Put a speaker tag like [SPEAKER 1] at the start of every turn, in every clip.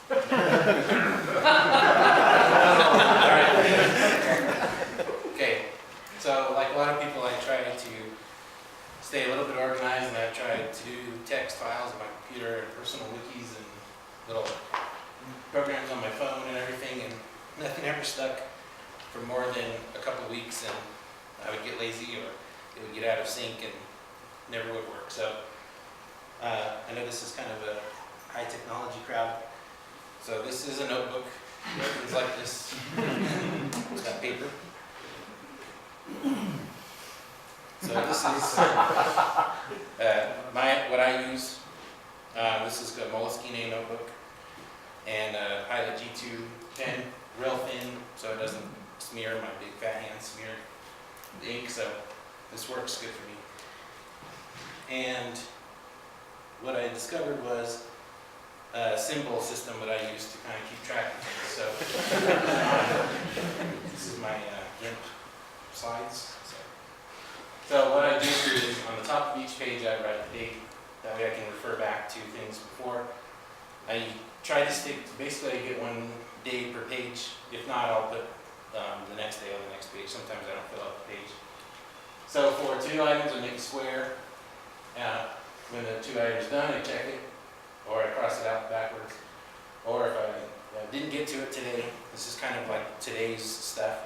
[SPEAKER 1] Okay, so like a lot of people, I try to stay a little bit organized, and I've tried to do text files on my computer and personal wikis and little programs on my phone and everything, and nothing ever stuck for more than a couple of weeks, and I would get lazy or it would get out of sync and never would work. So I know this is kind of a high technology crowd. So this is a notebook. It's like this. It's got paper. So this is what I use. This is a Moleskine notebook and a Pilot G2 pen, real thin, so it doesn't smear. My big fat hand smear the ink, so this works good for me. And what I discovered was a symbol system that I use to kind of keep track of things. So this is my GIMP slides. So what I do is on the top of each page I write the date. That way I can refer back to things before. I try to stick to, basically I get 1 day per page. If not, I'll put the next day on the next page. Sometimes I don't fill out the page. So for 2 items, I make a square. When the 2 items done, I check it, or I cross it out backwards. Or if I didn't get to it today, this is kind of like today's stuff.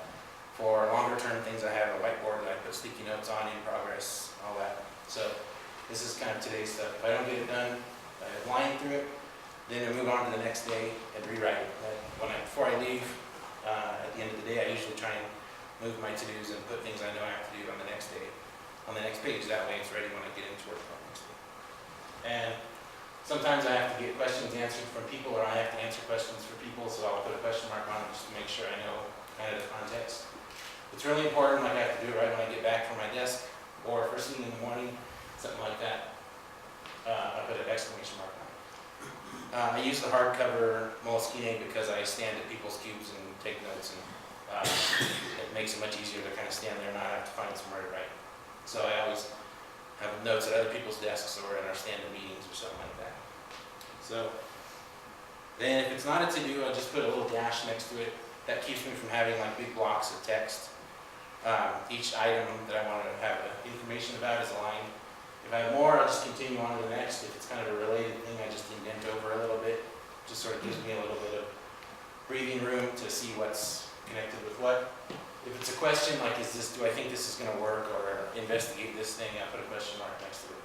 [SPEAKER 1] For longer term things, I have a whiteboard that I put sticky notes on, in progress, all that. So this is kind of today's stuff. If I don't get it done, I line through it, then I move on to the next day and rewrite it. Before I leave, at the end of the day, I usually try and move my to-dos and put things I know I have to do on the next day, on the next page. That way it's ready when I get into work on the next day. And sometimes I have to get questions answered from people, or I have to answer questions for people, so I'll put a question mark on it just to make sure I know kind of the context. It's really important, like I have to do it right when I get back from my desk, or first thing in the morning, something like that. I put an exclamation mark on it. I use the hardcover Moleskine because I stand at people's cubes and take notes, and it makes it much easier to kind of stand there and not have to find somewhere to write. So I always have notes at other people's desks or in our standing meetings or something like that. So then if it's not a to-do, I'll just put a little dash next to it. That keeps me from having like big blocks of text. Each item that I want to have information about is aligned. If I have more, I'll just continue on to the next. If it's kind of a related thing, I just indent over a little bit. Just sort of gives me a little bit of breathing room to see what's connected with what. If it's a question like, do I think this is going to work, or investigate this thing, I put a question mark next to it.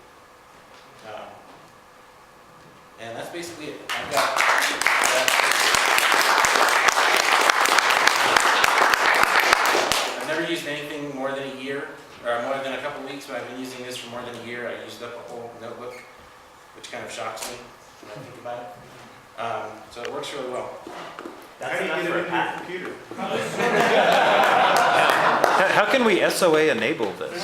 [SPEAKER 1] And that's basically it. I've got I've never used anything more than a year, or more than a couple of weeks, but I've been using this for more than a year. I used up a whole notebook, which kind of shocks me when I think about it. So it works really well.
[SPEAKER 2] That's enough for a patent.
[SPEAKER 3] Computer.
[SPEAKER 4] How can we SOA enable this?